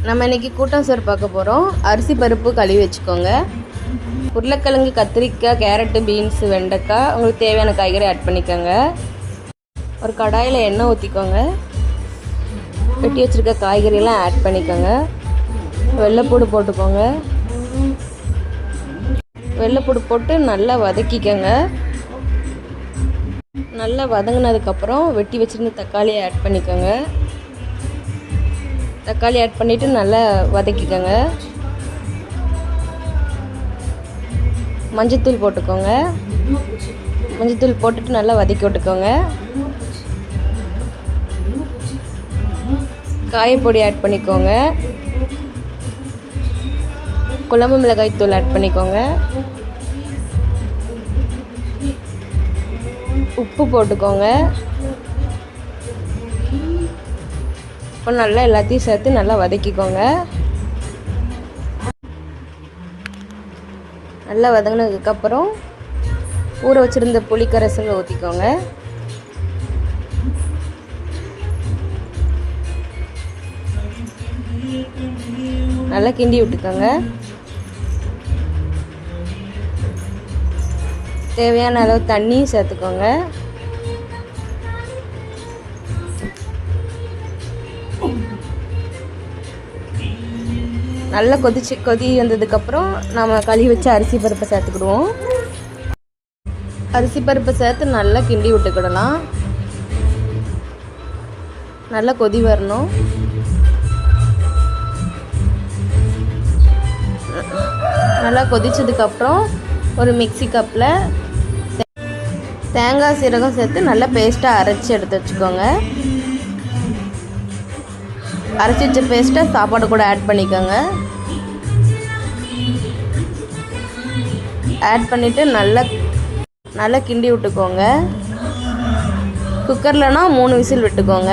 நம்ம இன்றைக்கி கூட்டம் சோறு பார்க்க போகிறோம். அரிசி பருப்பு கழுவி வச்சுக்கோங்க. உருளைக்கிழங்கு, கத்திரிக்காய், கேரட்டு, பீன்ஸு, வெண்டைக்காய், உங்களுக்கு தேவையான காய்கறி ஆட் பண்ணிக்கோங்க. ஒரு கடாயில் எண்ணெய் ஊற்றிக்கோங்க. வெட்டி வச்சுருக்க காய்கறியெல்லாம் ஆட் பண்ணிக்கோங்க. வெள்ளைப்பூடு போட்டுக்கோங்க. வெள்ளைப்பூடு போட்டு நல்லா வதக்கிக்கோங்க. நல்லா வதங்கினதுக்கப்புறம் வெட்டி வச்சுருந்த தக்காளியை ஆட் பண்ணிக்கோங்க. தக்காளி ஆட் பண்ணிவிட்டு நல்லா வதக்கிக்கோங்க. மஞ்சத்தூள் போட்டுக்கோங்க. மஞ்சத்தூள் போட்டுட்டு நல்லா வதக்கி விட்டுக்கோங்க. காயப்பொடி ஆட் பண்ணிக்கோங்க. குழம்பு மிளகாய் தூள் ஆட் பண்ணிக்கோங்க. உப்பு போட்டுக்கோங்க. இப்போ நல்லா எல்லாத்தையும் சேர்த்து நல்லா வதக்கிக்கோங்க. நல்லா வதங்கினதுக்கப்புறம் ஊற வச்சுருந்த புளிக்கரைசலை ஊற்றிக்கோங்க. நல்லா கிண்டி விட்டுக்கோங்க. தேவையான அளவு தண்ணியும் சேர்த்துக்கோங்க. நல்லா கொதி வந்ததுக்கப்புறம் நம்ம கழுவி வச்சு அரிசி பருப்பை சேர்த்துக்கிடுவோம். அரிசி பருப்பை சேர்த்து நல்லா கிண்டி விட்டுக்கிடலாம். நல்லா கொதி வரணும். நல்லா கொதிச்சதுக்கப்புறம் ஒரு மிக்ஸி கப்பில் தேங்காய் சீரகம் சேர்த்து நல்லா பேஸ்ட்டாக அரைச்சி எடுத்து வச்சுக்கோங்க. அரைச்சி வச்ச பேஸ்ட்டை சாப்பாடு கூட ஆட் பண்ணிக்கோங்க. ஆட் பண்ணிவிட்டு நல்லா கிண்டி விட்டுக்கோங்க. குக்கர்லனா 3 விசில் விட்டுக்கோங்க.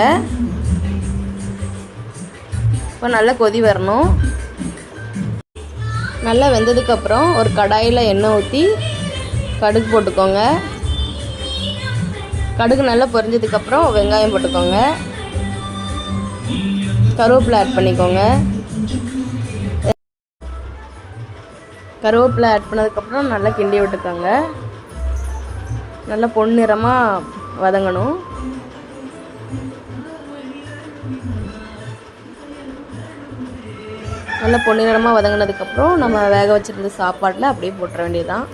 இப்போ நல்லா கொதி வரணும். நல்லா வெந்ததுக்கப்புறம் ஒரு கடாயில் எண்ணெய் ஊற்றி கடுகு போட்டுக்கோங்க. கடுகு நல்லா பொரிஞ்சதுக்கப்புறம் வெங்காயம் போட்டுக்கோங்க. கருவேப்பிலை ஆட் பண்ணிக்கோங்க. கருவேப்பிலை ஆட் பண்ணதுக்கப்புறம் நல்லா கிண்டி விட்டுக்கோங்க. நல்லா பொன்னிறமாக வதங்கணும். நல்லா பொன்னிறமாக வதங்கினதுக்கப்புறம் நம்ம வேக வச்சுருந்த சாப்பாட்டில் அப்படியே போட்டுற வேண்டியதுதான்.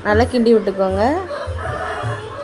நல்லா கிண்டி விட்டுக்கோங்க.